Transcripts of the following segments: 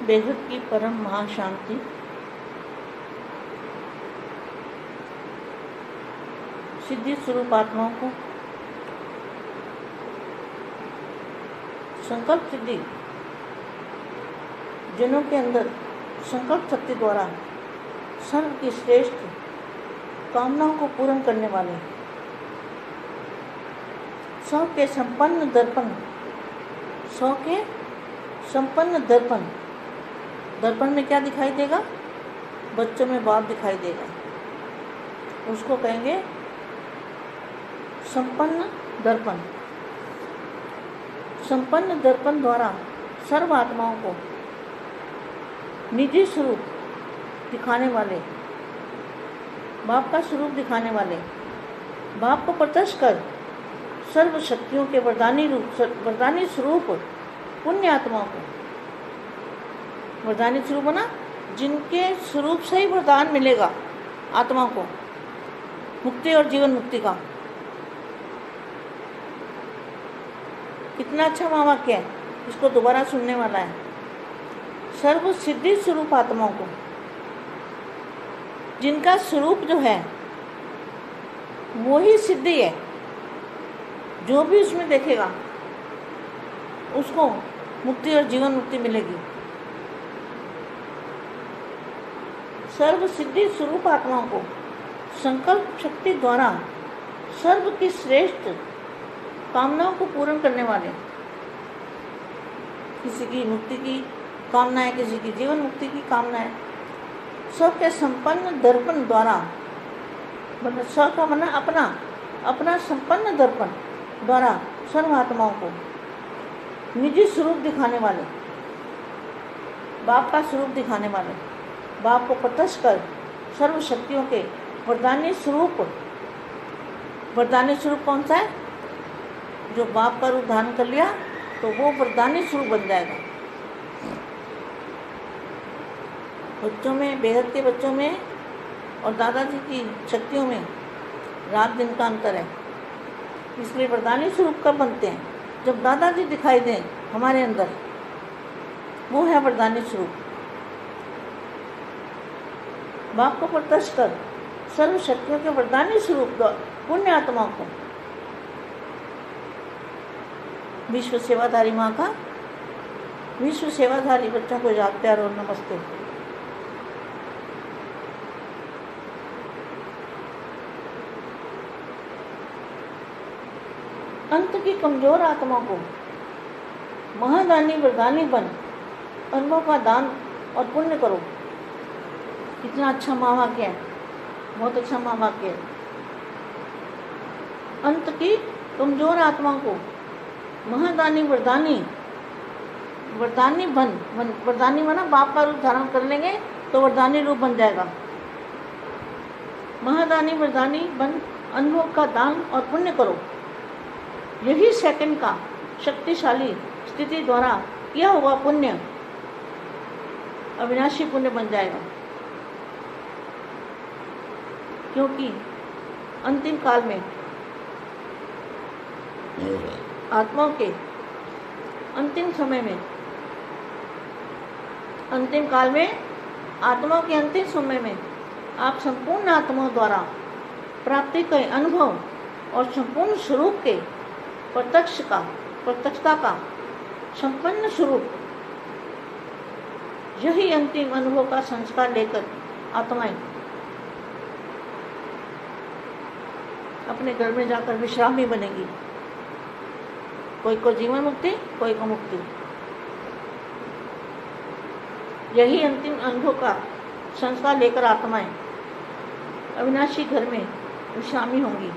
बेहद की परम महाशांति, सिद्धि स्वरूप आत्माओं को संकल्प सिद्धि, जिनों के अंदर संकल्प शक्ति द्वारा सर्व की श्रेष्ठ कामनाओं को पूर्ण करने वाले सौ के संपन्न दर्पण, दर्पण में क्या दिखाई देगा? बच्चों में बाप दिखाई देगा, उसको कहेंगे संपन्न दर्पण। संपन्न दर्पण द्वारा सर्व आत्माओं को निजी स्वरूप दिखाने वाले, बाप का स्वरूप दिखाने वाले, बाप को प्रत्यक्ष कर सर्व शक्तियों के वरदानी स्वरूप पुण्य आत्माओं को, वरदानी स्वरूप बना जिनके स्वरूप से ही वरदान मिलेगा आत्माओं को, मुक्ति और जीवन मुक्ति का। कितना अच्छा महावाक्य है, इसको दोबारा सुनने वाला है। सर्व सिद्धि स्वरूप आत्माओं को, जिनका स्वरूप जो है वो ही सिद्धि है, जो भी उसमें देखेगा उसको मुक्ति और जीवन मुक्ति मिलेगी। सर्व सिद्धि स्वरूप आत्माओं को संकल्प शक्ति द्वारा सर्व की श्रेष्ठ कामनाओं को पूर्ण करने वाले, किसी की मुक्ति की कामना है, किसी की जीवन मुक्ति की कामना है, सबके संपन्न दर्पण द्वारा, मतलब स्व का मना अपना संपन्न दर्पण द्वारा सर्व आत्माओं को निजी स्वरूप दिखाने वाले, बाप का स्वरूप दिखाने वाले, बाप को प्रत्यक्ष कर सर्व शक्तियों के वरदानी स्वरूप कौन सा है? जो बाप का रूप धारण कर लिया तो वो वरदानी स्वरूप बन जाएगा। बच्चों में, बेहद के बच्चों में और दादाजी की शक्तियों में रात दिन का अंतर है। इसलिए वरदानी स्वरूप कब बनते हैं? जब दादाजी दिखाई दें हमारे अंदर, वो है वरदानी स्वरूप। बाप को प्रत्यक्ष कर सर्व शक्तियों के वरदानी स्वरूप पुण्य आत्माओं को, विश्व सेवाधारी माँ का विश्व सेवाधारी बच्चों को याद प्यार और नमस्ते। अंत की कमजोर आत्मा को महादानी वरदानी बन अनुभव का दान और पुण्य करो। कितना अच्छा महावाक्य है, बहुत अच्छा महावाक्य है। अंत की कमजोर आत्मा को महादानी वरदानी बन, वरदानी बना बाप का रूप धारण कर लेंगे तो वरदानी रूप बन जाएगा। महादानी वरदानी बन अनुभव का दान और पुण्य करो। यही सेकंड का शक्तिशाली स्थिति द्वारा किया हुआ पुण्य अविनाशी पुण्य बन जाएगा। क्योंकि अंतिम काल में आत्माओं के अंतिम समय में, अंतिम काल में आत्माओं के अंतिम समय में आप संपूर्ण आत्माओं द्वारा प्राप्ति के अनुभव और संपूर्ण स्वरूप के प्रत्यक्षता का संपन्न स्वरूप, यही अंतिम अनुभव का संस्कार लेकर आत्माएं अपने घर में जाकर विश्रामी बनेगी। कोई को जीवन मुक्ति, कोई को मुक्ति। यही अंतिम अनुभव का संस्कार लेकर आत्माएं अविनाशी घर में विश्रामी होंगी।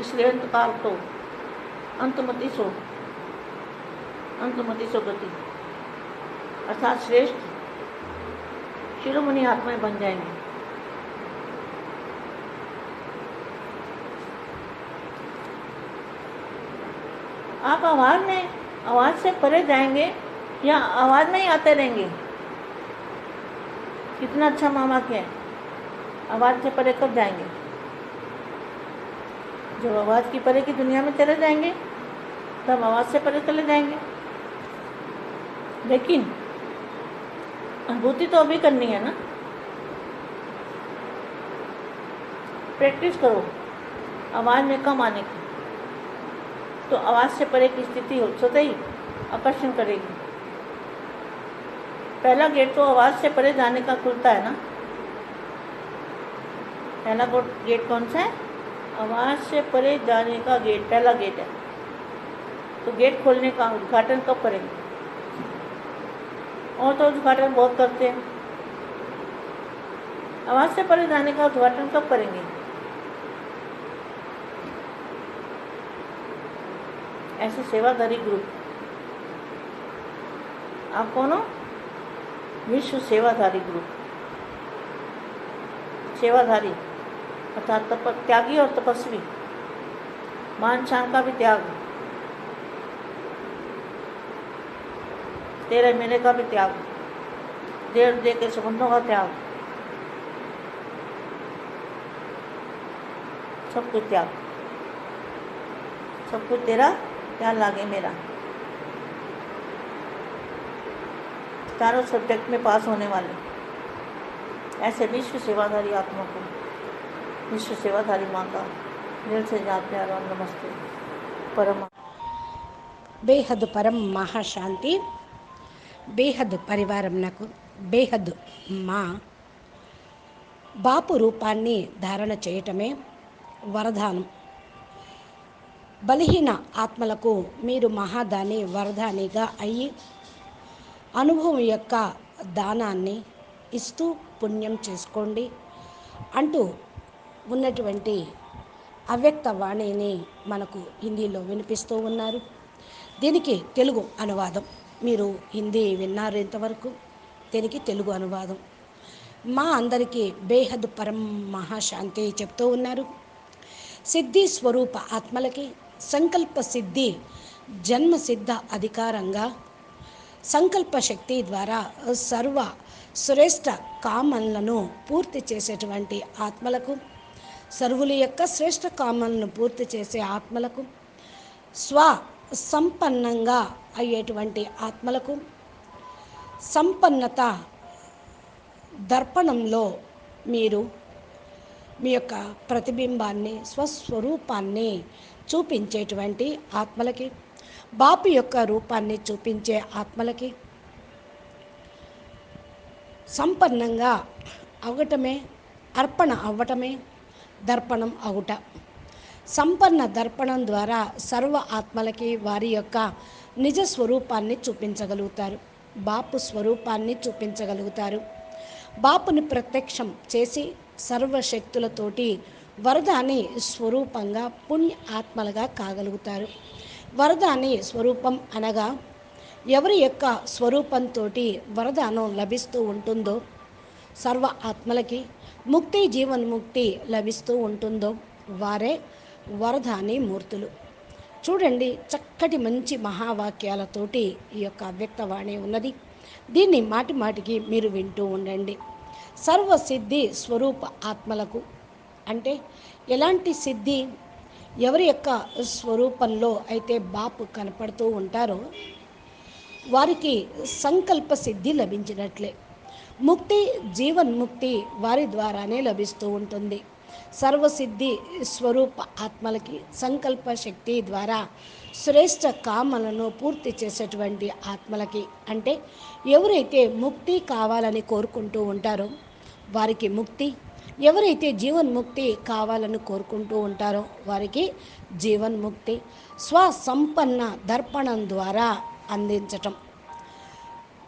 इसलिए अंतकाल तो अंतमति सो गति, अर्थात श्रेष्ठ शिरोमणि आत्माएं बन जाएंगे। आप आवाज से परे जाएंगे या आवाज में ही आते रहेंगे? कितना अच्छा महावाक्य है। आवाज से परे कब जाएंगे? जब आवाज की परे की दुनिया में चले जाएंगे तब आवाज से परे चले जाएंगे। लेकिन अनुभूति तो अभी करनी है ना। प्रैक्टिस करो आवाज़ में कम आने की, तो आवाज़ से परे की स्थिति हो स्वतः ही आकर्षण करेगी। पहला गेट तो आवाज़ से परे जाने का खुलता है ना। पहला गेट कौन सा है? आवाज़ से परे जाने का गेट पहला गेट है। तो गेट खोलने का उद्घाटन कब करेंगे? और तो उद्घाटन बहुत करते हैं, आवाज़ से परे जाने का उद्घाटन कब करेंगे? ऐसे सेवाधारी ग्रुप। आप कौन हो? विश्व सेवाधारी ग्रुप। सेवाधारी अर्थात त्यागी और तपस्वी, मान शान का भी त्याग, तेरे मेरे का भी त्याग, देर दे के संबंधों का त्याग, सब कुछ त्याग, सब कुछ तेरा क्या लागे मेरा। चारों सब्जेक्ट में पास होने वाले ऐसे विश्व सेवाधारी आत्मा को विश्व सेवाधारी माँ का दिल से याद प्यार और नमस्ते। परम బేహద్ పరం మహాశాంతి, బేహద్ పరివారంనకు బేహద్ మా బాపు రూపాన్ని ధారణ చేయటమే వరదానం. బలహీన ఆత్మలకు మీరు మహాదాని వరదానిగా అయ్యి అనుభవం యొక్క దానాన్ని ఇస్తూ పుణ్యం చేసుకోండి అంటూ ఉన్నటువంటి అవ్యక్త వాణిని మనకు హిందీలో వినిపిస్తూ ఉన్నారు. దీనికి తెలుగు అనువాదం మీరు హిందీ విన్నారు ఇంతవరకు, దీనికి తెలుగు అనువాదం. మా అందరికీ బేహద్ పరం మహాశాంతి చెప్తూ ఉన్నారు. సిద్ధి స్వరూప ఆత్మలకి సంకల్ప సిద్ధి జన్మ సిద్ధ అధికారంగా సంకల్ప శక్తి ద్వారా సర్వ శ్రేష్ఠ కామనలను పూర్తి చేసేటువంటి ఆత్మలకు, సర్వుల యొక్క శ్రేష్ఠ కామనలను పూర్తి చేసే ఆత్మలకు, స్వ సంపన్నంగా అయ్యేటువంటి ఆత్మలకు, సంపన్నత దర్పణంలో మీరు మీ యొక్క ప్రతిబింబాన్ని స్వస్వరూపాన్ని చూపించేటువంటి ఆత్మలకి, బాపు యొక్క రూపాన్ని చూపించే ఆత్మలకి సంపన్నంగా అవటమే, అర్పణ అవ్వటమే దర్పణం అవుట. సంపన్న దర్పణం ద్వారా సర్వ ఆత్మలకి వారి యొక్క నిజ స్వరూపాన్ని చూపించగలుగుతారు, బాపు స్వరూపాన్ని చూపించగలుగుతారు. బాపుని ప్రత్యక్షం చేసి సర్వశక్తులతోటి వరదాని స్వరూపంగా పుణ్య ఆత్మలుగా కాగలుగుతారు. వరదాని స్వరూపం అనగా ఎవరి యొక్క స్వరూపంతో వరదానం లభిస్తూ ఉంటుందో, సర్వ ఆత్మలకి ముక్తి జీవన్ముక్తి లభిస్తూ ఉంటుందో వారే వరదాని మూర్తులు. చూడండి, చక్కటి మంచి మహావాక్యాలతోటి ఈ యొక్క అవ్యక్తవాణి ఉన్నది. దీన్ని మాటి మాటికి మీరు వింటూ ఉండండి. సర్వసిద్ధి స్వరూప ఆత్మలకు అంటే ఎలాంటి సిద్ధి? ఎవరి యొక్క స్వరూపంలో అయితే బాపు కనపడుతూ ఉంటారో వారికి సంకల్ప సిద్ధి లభించినట్లే. ముక్తి జీవన్ముక్తి వారి ద్వారానే లభిస్తూ ఉంటుంది. సర్వసిద్ధి స్వరూప ఆత్మలకి సంకల్ప శక్తి ద్వారా శ్రేష్ఠ కామలను పూర్తి చేసేటువంటి ఆత్మలకి అంటే ఎవరైతే ముక్తి కావాలని కోరుకుంటూ ఉంటారో వారికి ముక్తి, ఎవరైతే జీవన్ముక్తి కావాలని కోరుకుంటూ ఉంటారో వారికి జీవన్ముక్తి స్వసంపన్న దర్పణం ద్వారా అందించటం.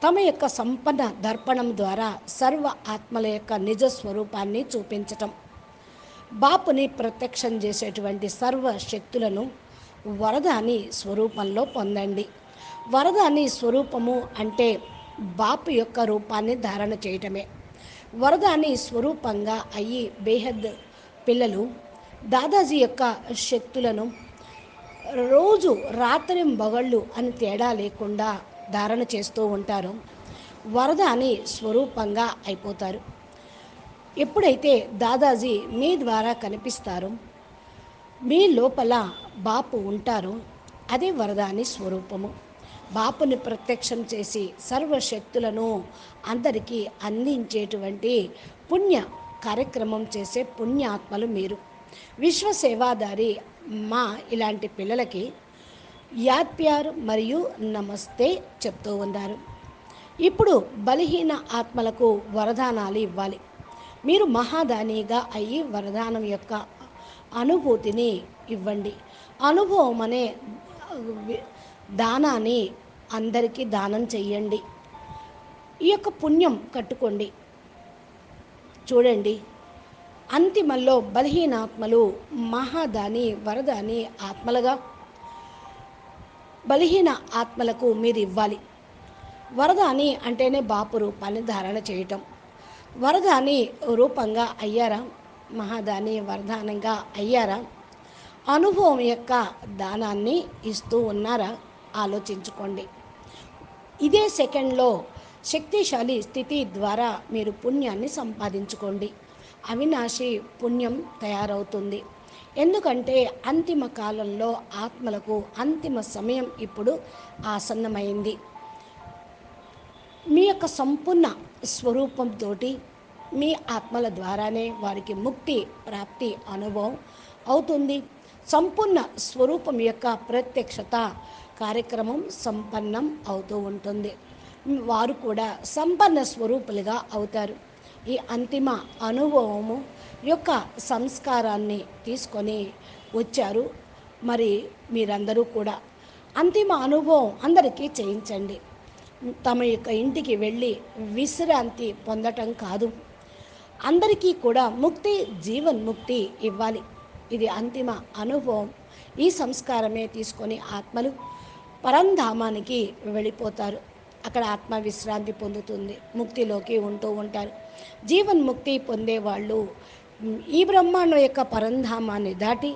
తమ యొక్క సంపన్న దర్పణం ద్వారా సర్వ ఆత్మల యొక్క నిజ స్వరూపాన్ని చూపించటం. బాపుని ప్రత్యక్షం చేసేటువంటి సర్వ శక్తులను వరదాని స్వరూపంలో పొందండి. వరదాని స్వరూపము అంటే బాపు యొక్క రూపాన్ని ధారణ చేయటమే. వరదాని స్వరూపంగా అయ్యి బేహద్ పిల్లలు దాదాజీ యొక్క శక్తులను రోజు రాత్రి బగళ్ళు అని తేడా లేకుండా ధారణ చేస్తూ ఉంటారు. వరదాని స్వరూపంగా అయిపోతారు. ఎప్పుడైతే దాదాజీ మీ ద్వారా కనిపిస్తారో, మీ లోపల బాపు ఉంటారో అదే వరదాని స్వరూపము. బాపుని ప్రత్యక్షం చేసి సర్వశక్తులను అందరికీ అందించేటువంటి పుణ్య కార్యక్రమం చేసే పుణ్యాత్మలు మీరు. విశ్వ సేవాదారి మా ఇలాంటి పిల్లలకి యాద్ ప్యార్ మరియు నమస్తే చెప్తూ ఉన్నారు. ఇప్పుడు బలహీన ఆత్మలకు వరదానాలు ఇవ్వాలి. మీరు మహాదానిగా అయ్యి వరదానం యొక్క అనుభూతిని ఇవ్వండి. అనుభవం అనే దానాన్ని అందరికీ దానం చెయ్యండి. ఈ యొక్క పుణ్యం కట్టుకోండి. చూడండి, అంతిమంలో బలహీనాత్మలు మహాదాని వరదాని ఆత్మలుగా బలహీన ఆత్మలకు మీరు ఇవ్వాలి. వరదాని అంటేనే బాపు రూపాన్ని ధారణ చేయటం. వరదాని రూపంగా అయ్యారా? మహాదాని వరదానంగా అయ్యారా? అనుభవం యొక్క దానాన్ని ఇస్తూ ఉన్నారా? ఆలోచించుకోండి. ఇదే సెకండ్లో శక్తిశాలి స్థితి ద్వారా మీరు పుణ్యాన్ని సంపాదించుకోండి. అవినాశి పుణ్యం తయారవుతుంది. ఎందుకంటే అంతిమ కాలంలో ఆత్మలకు అంతిమ సమయం ఇప్పుడు ఆసన్నమైంది. మీ యొక్క సంపూర్ణ స్వరూపంతో మీ ఆత్మల ద్వారానే వారికి ముక్తి ప్రాప్తి అనుభవం అవుతుంది. సంపూర్ణ స్వరూపం యొక్క ప్రత్యక్షత కార్యక్రమం సంపన్నం అవుతూ ఉంటుంది. వారు కూడా సంపన్న స్వరూపులుగా అవుతారు. ఈ అంతిమ అనుభవము యొక్క సంస్కారాన్ని తీసుకొని వచ్చారు. మరి మీరందరూ కూడా అంతిమ అనుభవం అందరికీ చేయించండి. తమ యొక్క ఇంటికి వెళ్ళి విశ్రాంతి పొందటం కాదు, అందరికీ కూడా ముక్తి జీవన్ముక్తి ఇవ్వాలి. ఇది అంతిమ అనుభవం. ఈ సంస్కారమే తీసుకొని ఆత్మలు పరంధామానికి వెళ్ళిపోతారు. అక్కడ ఆత్మ విశ్రాంతి పొందుతుంది, ముక్తిలోకి ఉంటూ ఉంటారు. జీవన్ముక్తి పొందేవాళ్ళు ఈ బ్రహ్మాండం యొక్క పరంధామాన్ని దాటి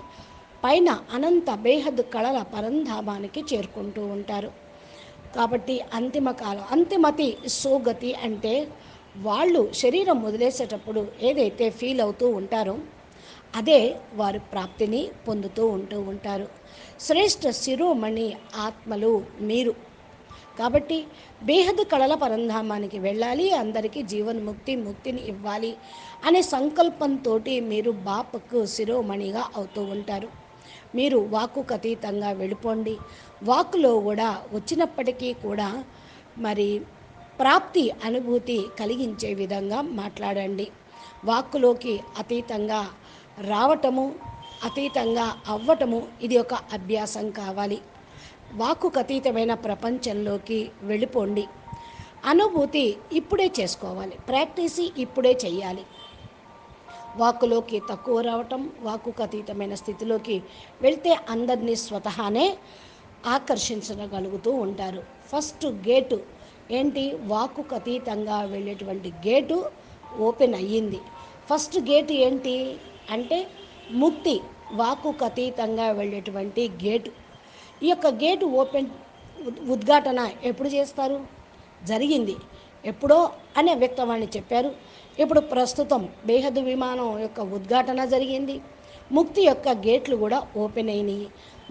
పైన అనంత బేహద్ కళల పరంధామానికి చేరుకుంటూ ఉంటారు. కాబట్టి అంతిమ కాలం అంతిమతి సోగతి అంటే వాళ్ళు శరీరం వదిలేసేటప్పుడు ఏదైతే ఫీల్ అవుతూ ఉంటారో అదే వారి ప్రాప్తిని పొందుతూ ఉంటారు. శ్రేష్ఠ శిరోమణి ఆత్మలు మీరు. కాబట్టి బేహద్ కళల పరంధామానికి వెళ్ళాలి, అందరికీ జీవన్ముక్తి ముక్తిని ఇవ్వాలి అనే సంకల్పంతో మీరు బాపుకు శిరోమణిగా అవుతూ ఉంటారు. మీరు వాక్కుకు అతీతంగా వెళ్ళిపోండి. వాక్కులో కూడా వచ్చినప్పటికీ కూడా మరి ప్రాప్తి అనుభూతి కలిగించే విధంగా మాట్లాడండి. వాక్కులోకి అతీతంగా రావటము, అతీతంగా అవ్వటము ఇది ఒక అభ్యాసం కావాలి. వాక్కుకు అతీతమైన ప్రపంచంలోకి వెళ్ళిపోండి. అనుభూతి ఇప్పుడే చేసుకోవాలి, ప్రాక్టీస్ ఇప్పుడే చేయాలి. వాక్కులోకి తక్కువ రావటం, వాక్కుకు అతీతమైన స్థితిలోకి వెళ్తే అందరినీ స్వతహానే ఆకర్షించగలుగుతూ ఉంటారు. ఫస్ట్ గేటు ఏంటి? వాక్కుకు అతీతంగా వెళ్ళేటువంటి గేటు ఓపెన్ అయ్యింది. ఫస్ట్ గేటు ఏంటి అంటే ముక్తి, వాక్కుకు అతీతంగా వెళ్ళేటువంటి గేటు. ఈ యొక్క గేటు ఓపెన్ ఉద్ఘాటన ఎప్పుడు చేస్తారు? జరిగింది ఎప్పుడో అనే వ్యక్తవాణి చెప్పారు. ఇప్పుడు ప్రస్తుతం బేహద్ విమానం యొక్క ఉద్ఘాటన జరిగింది. ముక్తి యొక్క గేట్లు కూడా ఓపెన్ అయినాయి.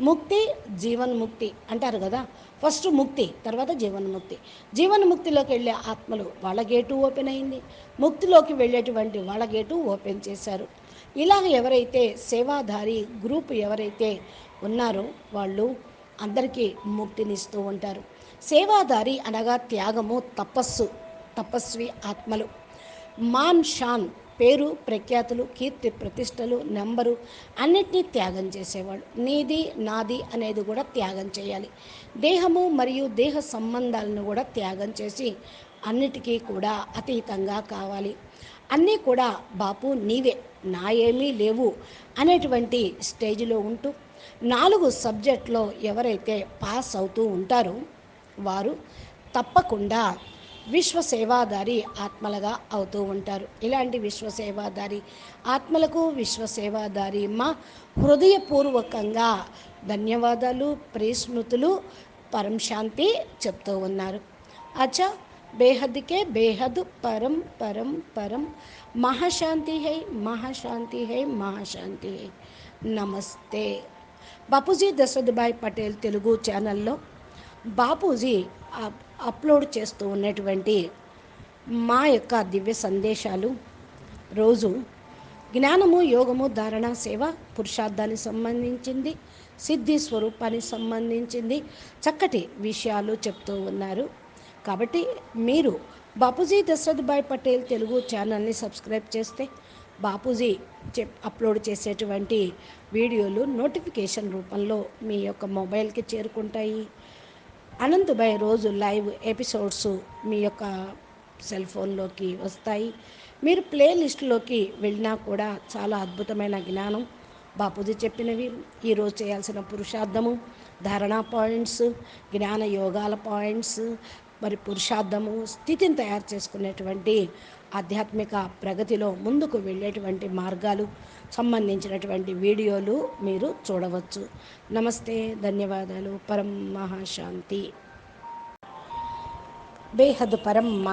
ముక్తి జీవన్ముక్తి అంటారు కదా, ఫస్ట్ ముక్తి తర్వాత జీవన్ముక్తి. జీవన్ముక్తిలోకి వెళ్ళే ఆత్మలు వాళ్ళ గేటు ఓపెన్ అయింది, ముక్తిలోకి వెళ్ళేటువంటి వాళ్ళ గేటు ఓపెన్ చేశారు. ఇలాగ ఎవరైతే సేవాధారి గ్రూప్ ఎవరైతే ఉన్నారో వాళ్ళు అందరికీ ముక్తినిస్తూ ఉంటారు. సేవాదారి అనగా త్యాగము, తపస్సు, తపస్వి ఆత్మలు. మాన్ షాన్ పేరు ప్రఖ్యాతులు, కీర్తి ప్రతిష్టలు, నెంబరు అన్నిటినీ త్యాగం చేసేవాళ్ళు. నీది నాది అనేది కూడా త్యాగం చేయాలి. దేహము మరియు దేహ సంబంధాలను కూడా త్యాగం చేసి అన్నిటికీ కూడా అతీతంగా కావాలి. అన్నీ కూడా బాపు నీవే, నా ఏమీ లేవు అనేటువంటి స్టేజ్లో ఉంటూ 4 సబ్జెక్ట్లో ఎవరైతే పాస్ అవుతూ ఉంటారో వారు తప్పకుండా విశ్వసేవాదారి ఆత్మలుగా అవుతూ ఉంటారు. ఇలాంటి విశ్వసేవాదారి ఆత్మలకు విశ్వసేవాదారి మా హృదయపూర్వకంగా ధన్యవాదాలు, ప్రేస్మృతులు, పరం శాంతి చెప్తూ ఉన్నారు. అచ్చా, బేహద్కే బేహద్ పరం పరం పరం మహాశాంతి హై, మహాశాంతి హై, మహాశాంతి హై. నమస్తే. బాపూజీ దశరథ్ భాయ్ పటేల్ తెలుగు ఛానల్లో బాపూజీ అప్లోడ్ చేస్తూ ఉన్నటువంటి మా యొక్క దివ్య సందేశాలు రోజు జ్ఞానము, యోగము, ధారణ, సేవ, పురుషార్థానికి సంబంధించింది, సిద్ధి స్వరూపానికి సంబంధించింది చక్కటి విషయాలు చెప్తూ ఉన్నారు. కాబట్టి మీరు బాపూజీ దశరథ్ భాయ్ పటేల్ తెలుగు ఛానల్ని సబ్స్క్రైబ్ చేస్తే బాపూజీ అప్లోడ్ చేసేటువంటి వీడియోలు నోటిఫికేషన్ రూపంలో మీ యొక్క మొబైల్కి చేరుకుంటాయి. అనంతభాయ్ రోజు లైవ్ ఎపిసోడ్స్ మీ యొక్క సెల్ ఫోన్లోకి వస్తాయి. మీరు ప్లేలిస్ట్లోకి వెళ్ళినా కూడా చాలా అద్భుతమైన జ్ఞానం బాపూజీ చెప్పినవి, ఈరోజు చేయాల్సిన పురుషార్థము, ధారణా పాయింట్స్, జ్ఞాన యోగాల పాయింట్స్, మరి పురుషార్థము స్థితిని తయారు చేసుకునేటువంటి ఆధ్యాత్మిక ప్రగతిలో ముందుకు వెళ్ళేటువంటి మార్గాలు సంబంధించినటువంటి వీడియోలు మీరు చూడవచ్చు. నమస్తే, ధన్యవాదాలు. పరం మహాశాంతి. బేహద్ పరం